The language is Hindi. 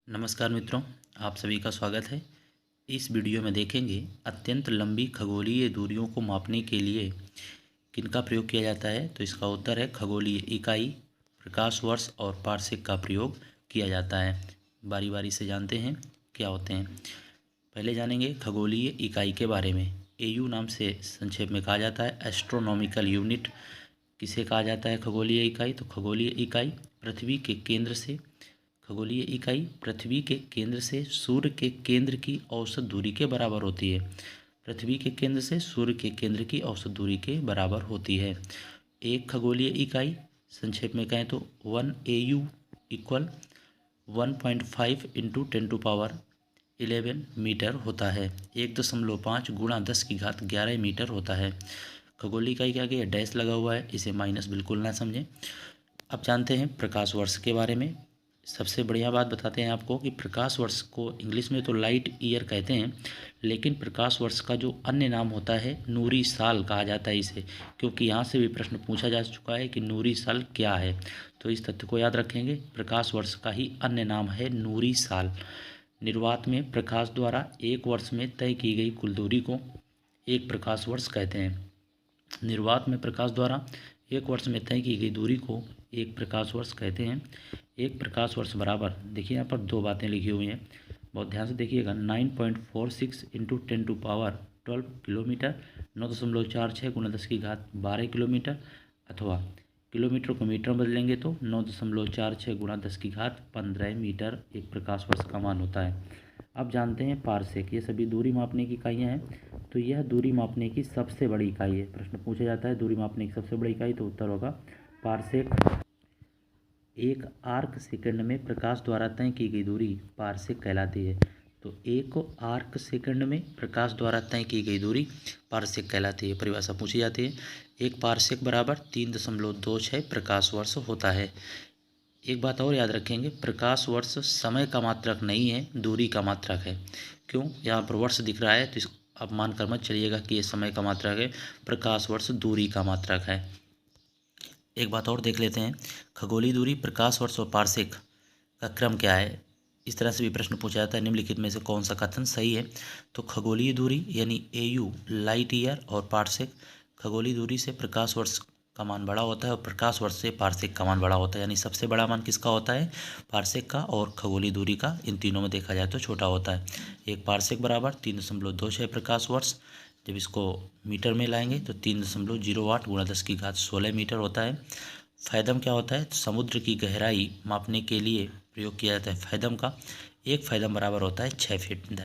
नमस्कार मित्रों, आप सभी का स्वागत है। इस वीडियो में देखेंगे अत्यंत लंबी खगोलीय दूरियों को मापने के लिए किनका प्रयोग किया जाता है। तो इसका उत्तर है खगोलीय इकाई, प्रकाश वर्ष और पारसेक का प्रयोग किया जाता है। बारी बारी से जानते हैं क्या होते हैं। पहले जानेंगे खगोलीय इकाई के बारे में। एयू नाम से संक्षेप में कहा जाता है एस्ट्रोनॉमिकल यूनिट। किसे कहा जाता है खगोलीय इकाई? तो खगोलीय इकाई पृथ्वी के केंद्र से सूर्य के केंद्र की औसत दूरी के बराबर होती है। पृथ्वी के केंद्र से सूर्य के केंद्र की औसत दूरी के बराबर होती है। एक खगोलीय इकाई संक्षेप में कहें तो 1 AU इक्वल 1.5 इंटू 10⁻11 मीटर होता है। 1.5 गुणा 10⁻11 मीटर होता है। खगोलीय इकाई के आगे डैश लगा हुआ है, इसे माइनस बिल्कुल ना समझें। अब जानते हैं प्रकाश वर्ष के बारे में। सबसे बढ़िया बात बताते हैं आपको कि प्रकाश वर्ष को इंग्लिश में तो लाइट ईयर कहते हैं, लेकिन प्रकाश वर्ष का जो अन्य नाम होता है नूरी साल कहा जाता है इसे, क्योंकि यहाँ से भी प्रश्न पूछा जा चुका है कि नूरी साल क्या है। तो इस तथ्य को याद रखेंगे, प्रकाश वर्ष का ही अन्य नाम है नूरी साल। निर्वात में प्रकाश द्वारा एक वर्ष में तय की गई कुल दूरी को एक प्रकाश वर्ष कहते हैं। निर्वात में प्रकाश द्वारा एक वर्ष में तय की गई दूरी को एक प्रकाश वर्ष कहते हैं। एक प्रकाश वर्ष बराबर, देखिए यहाँ पर दो बातें लिखी हुई हैं, बहुत ध्यान से देखिएगा। 9.46 इंटू 10⁻12 किलोमीटर, 9.46 गुणा 10⁻12 किलोमीटर, अथवा किलोमीटर को मीटर में बदलेंगे तो 9.46 गुणा 10⁻15 मीटर एक प्रकाश वर्ष का मान होता है। अब जानते हैं पारसेक। ये सभी दूरी मापने की इकाइयाँ हैं, तो यह दूरी मापने की सबसे बड़ी इकाई है। प्रश्न पूछा जाता है दूरी मापने की सबसे बड़ी इकाई, तो उत्तर होगा पारसेक। एक आर्क सेकंड में प्रकाश द्वारा तय की गई दूरी पारसेक कहलाती है। तो एक आर्क सेकंड में प्रकाश द्वारा तय की गई दूरी पारसेक कहलाती है। परिभाषा पूछी जाती है, एक पारसेक बराबर 3.26 प्रकाश वर्ष होता है। एक बात और याद रखेंगे, प्रकाश वर्ष समय का मात्रक नहीं है, दूरी का मात्रक है। क्यों? यहाँ पर वर्ष दिख रहा है तो इस अब मानकर मत चलिएगा कि ये समय का मात्रक है, प्रकाश वर्ष दूरी का मात्रक है। एक बात और देख लेते हैं, खगोलीय दूरी, प्रकाश वर्ष और पारसेक का क्रम क्या है। इस तरह से भी प्रश्न पूछा जाता है, निम्नलिखित में से कौन सा कथन सही है। तो खगोलीय दूरी यानी AU लाइट ईयर और पारसेक, खगोलीय दूरी से प्रकाश वर्ष का मान बड़ा होता है और प्रकाश वर्ष से पारसेक का मान बड़ा होता है। यानी सबसे बड़ा मान किसका होता है? पारसेक का, और खगोलीय दूरी का इन तीनों में देखा जाए तो छोटा होता है। एक पारसेक बराबर 3.26 प्रकाश वर्ष, जब इसको मीटर में लाएंगे तो 3.08 गुणा 10⁻16 मीटर होता है। फैदम क्या होता है? तो समुद्र की गहराई मापने के लिए प्रयोग किया जाता है फैदम का। एक फैदम बराबर होता है 6 फीट।